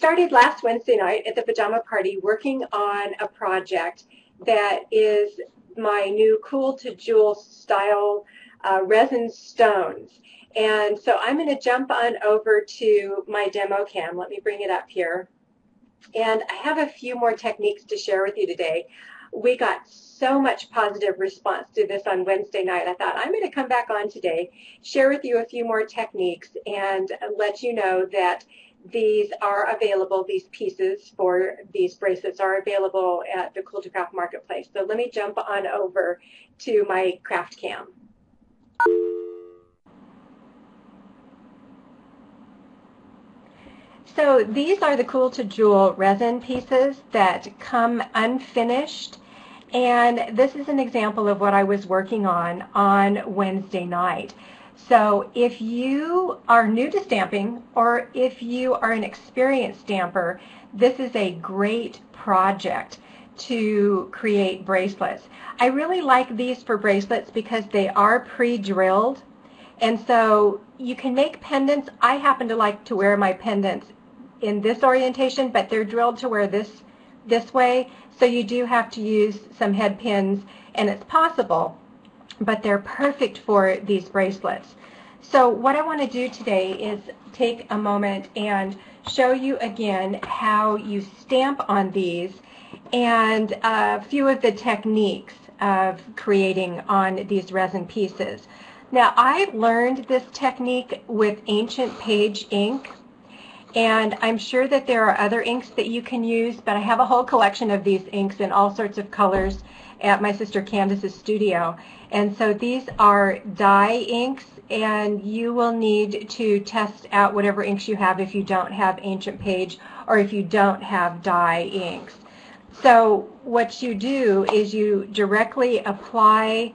started last Wednesday night at the pajama party working on a project that is my new Cool2Jewel style resin stones. And so I'm going to jump on over to my demo cam. Let me bring it up here. And I have a few more techniques to share with you today. We got so much positive response to this on Wednesday night. I thought I'm going to come back on today, share with you a few more techniques, and let you know that these are available, these pieces for these bracelets are available at the Cool2Craft marketplace. So let me jump on over to my craft cam. So these are the Cool2Jewel resin pieces that come unfinished, and this is an example of what I was working on Wednesday night. So if you are new to stamping or if you are an experienced stamper, this is a great project to create bracelets. I really like these for bracelets because they are pre-drilled, and so you can make pendants. I happen to like to wear my pendants in this orientation, but they're drilled to wear this way, so you do have to use some head pins, and it's possible, but they're perfect for these bracelets. So what I want to do today is take a moment and show you again how you stamp on these and a few of the techniques of creating on these resin pieces. Now, I learned this technique with Ancient Page ink, and I'm sure that there are other inks that you can use, but I have a whole collection of these inks in all sorts of colors at my sister Candace's studio. And so these are dye inks, and you will need to test out whatever inks you have if you don't have Ancient Page or if you don't have dye inks. So what you do is you directly apply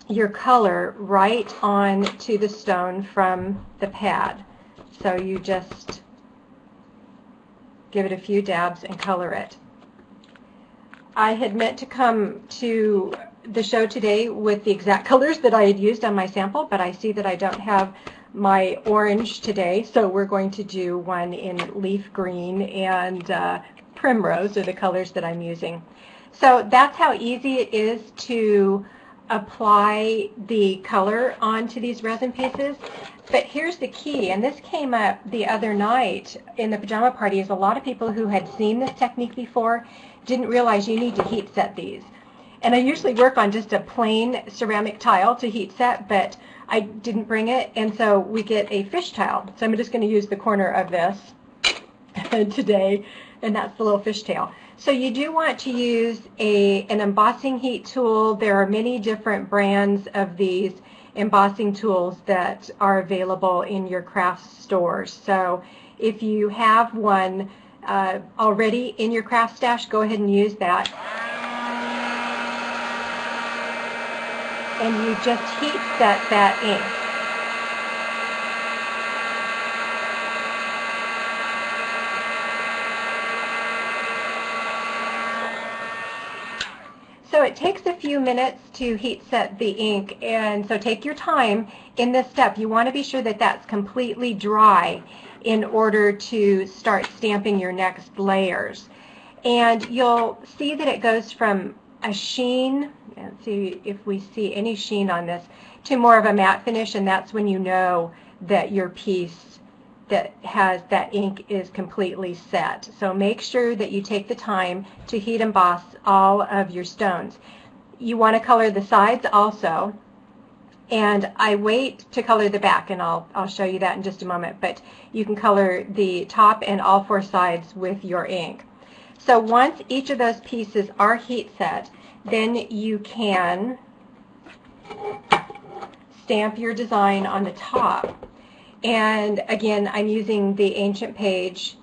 your color right on to the stone from the pad. So you just give it a few dabs and color it. I had meant to come to the show today with the exact colors that I had used on my sample, but I see that I don't have my orange today, so we're going to do one in leaf green and primrose are the colors that I'm using. So that's how easy it is to apply the color onto these resin pieces. But here's the key, and this came up the other night in the pajama party, is a lot of people who had seen this technique before didn't realize you need to heat set these. And I usually work on just a plain ceramic tile to heat set, but I didn't bring it, and so we get a fish tile. So I'm just going to use the corner of this today, and that's the little fish tail. So you do want to use an embossing heat tool. There are many different brands of these embossing tools that are available in your craft stores. So if you have one already in your craft stash, go ahead and use that. And you just heat set that ink. So it takes a few minutes to heat set the ink, and so take your time in this step. You want to be sure that that's completely dry in order to start stamping your next layers. And you'll see that it goes from a sheen, let's see if we see any sheen on this, to more of a matte finish, and that's when you know that your piece that has that ink is completely set. So make sure that you take the time to heat emboss all of your stones. You want to color the sides also, and I wait to color the back, and I'll show you that in just a moment, but you can color the top and all four sides with your ink. So once each of those pieces are heat set, then you can stamp your design on the top. And again, I'm using the Ancient Page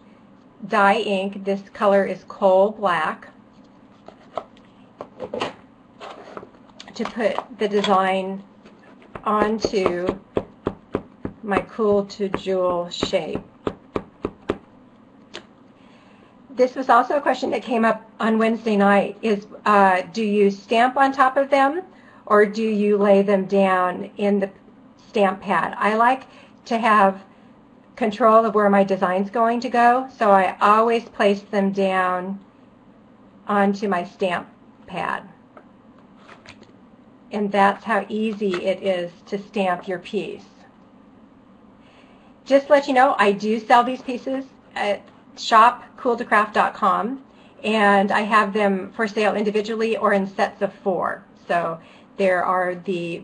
dye ink. This color is coal black to put the design onto my Cool2Jewel shape. This was also a question that came up on Wednesday night, is do you stamp on top of them or do you lay them down in the stamp pad? I like to have control of where my design's going to go, so I always place them down onto my stamp pad. And that's how easy it is to stamp your piece. Just to let you know, I do sell these pieces at shop.cool2craft.com, and I have them for sale individually or in sets of 4. So there are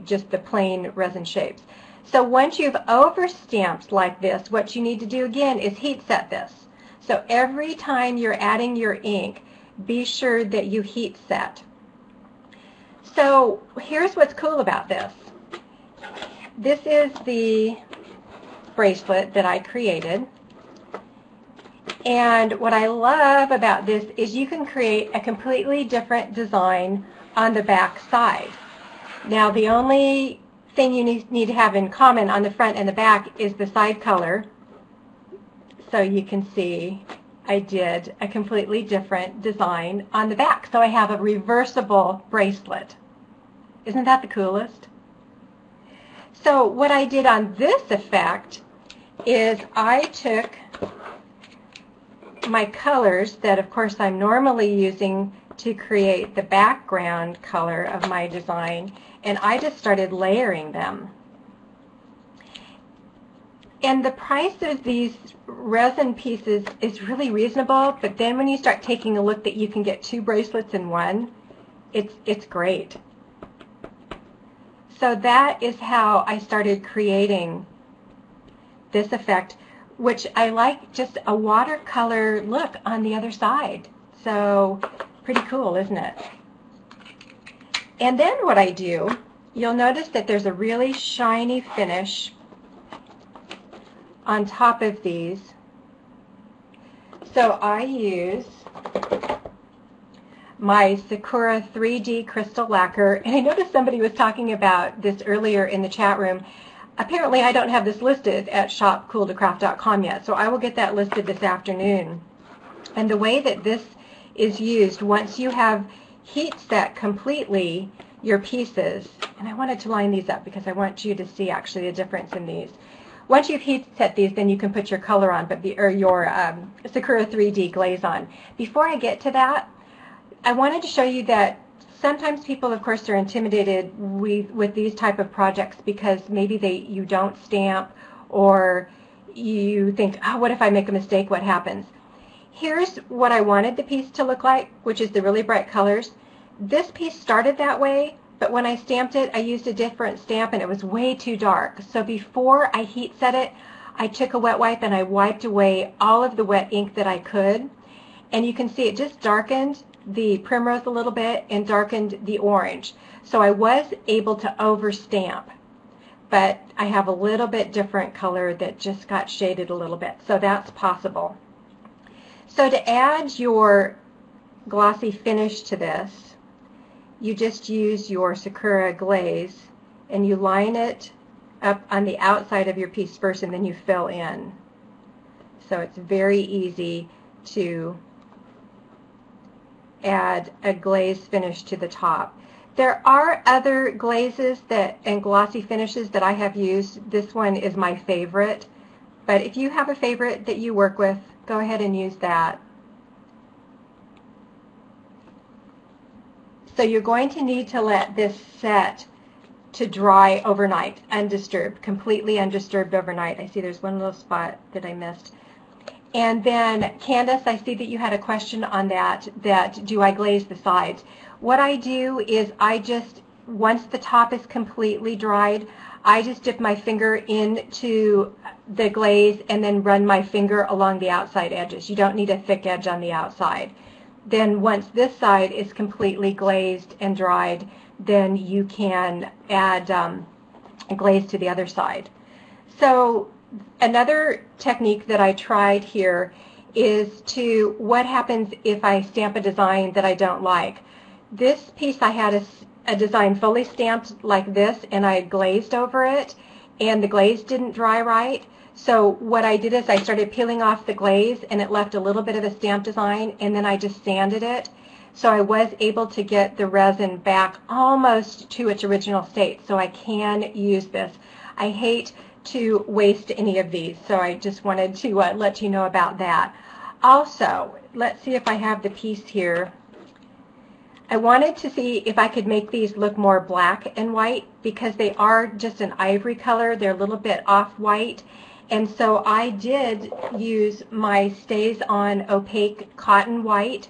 just the plain resin shapes. So once you've overstamped like this, what you need to do again is heat set this. So every time you're adding your ink, be sure that you heat set. So here's what's cool about this. This is the bracelet that I created. And what I love about this is you can create a completely different design on the back side. Now the only thing you need to have in common on the front and the back is the side color. So you can see I did a completely different design on the back. So I have a reversible bracelet. Isn't that the coolest? So what I did on this effect is I took my colors that of course I'm normally using to create the background color of my design, and I just started layering them. And the price of these resin pieces is really reasonable, but then when you start taking a look that you can get 2 bracelets in one, it's great. So that is how I started creating this effect, which I like, just a watercolor look on the other side. So pretty cool, isn't it? And then what I do, you'll notice that there's a really shiny finish on top of these. So I use my Sakura 3D crystal lacquer, and I noticed somebody was talking about this earlier in the chat room. Apparently I don't have this listed at shop.cool2craft.com yet, so I will get that listed this afternoon. And the way that this is used, once you have heat set completely your pieces, and I wanted to line these up because I want you to see actually the difference in these. Once you've heat set these, then you can put your color on, or your Sakura 3D glaze on. Before I get to that, I wanted to show you that sometimes people, of course, are intimidated with these type of projects because maybe you don't stamp, or you think, oh, what if I make a mistake, what happens? Here's what I wanted the piece to look like, which is the really bright colors. This piece started that way, but when I stamped it, I used a different stamp and it was way too dark. So before I heat set it, I took a wet wipe and I wiped away all of the wet ink that I could. And you can see it just darkened the primrose a little bit and darkened the orange. So I was able to overstamp, but I have a little bit different color that just got shaded a little bit. So that's possible. So to add your glossy finish to this, you just use your Sakura glaze and you line it up on the outside of your piece first, and then you fill in. So it's very easy to add a glaze finish to the top. There are other glazes and glossy finishes that I have used. This one is my favorite, but if you have a favorite that you work with, go ahead and use that. So you're going to need to let this set to dry overnight, undisturbed, completely undisturbed overnight. I see there's one little spot that I missed. And then, Candace, I see that you had a question on that do I glaze the sides? What I do is once the top is completely dried, I just dip my finger into the glaze and then run my finger along the outside edges. You don't need a thick edge on the outside. Then once this side is completely glazed and dried, then you can add a glaze to the other side. So another technique that I tried here is what happens if I stamp a design that I don't like. This piece I had a design fully stamped like this, and I glazed over it, and the glaze didn't dry right. So what I did is I started peeling off the glaze, and it left a little bit of a stamp design, and then I just sanded it. So I was able to get the resin back almost to its original state, so I can use this. I hate to waste any of these, so I just wanted to let you know about that. Also, let's see if I have the piece here. I wanted to see if I could make these look more black and white because they are just an ivory color. They're a little bit off-white, and so I did use my Stays On opaque cotton white,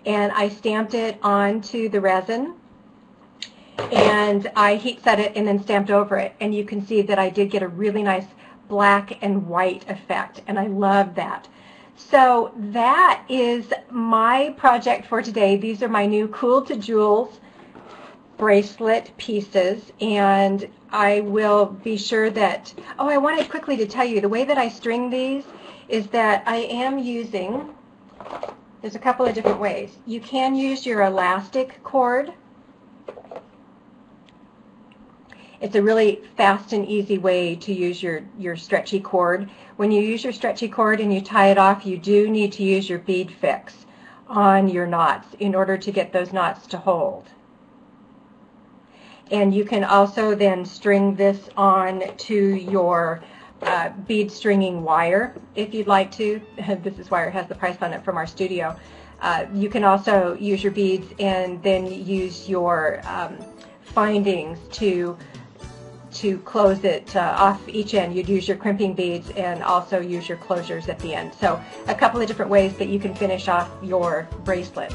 and I stamped it onto the resin, and I heat set it and then stamped over it, and you can see that I did get a really nice black and white effect, and I love that. So that is my project for today. These are my new Cool2Jewel bracelet pieces, and I will be sure that, oh, I wanted quickly to tell you the way that I string these is that I am using, there's a couple of different ways. You can use your elastic cord. It's a really fast and easy way to use your stretchy cord. When you use your stretchy cord and you tie it off, you do need to use your bead fix on your knots in order to get those knots to hold. And you can also then string this on to your bead stringing wire if you'd like to. This is wire, it has the price on it from our studio. You can also use your beads and then use your findings to close it off each end. You'd use your crimping beads and also use your closures at the end. So a couple of different ways that you can finish off your bracelet.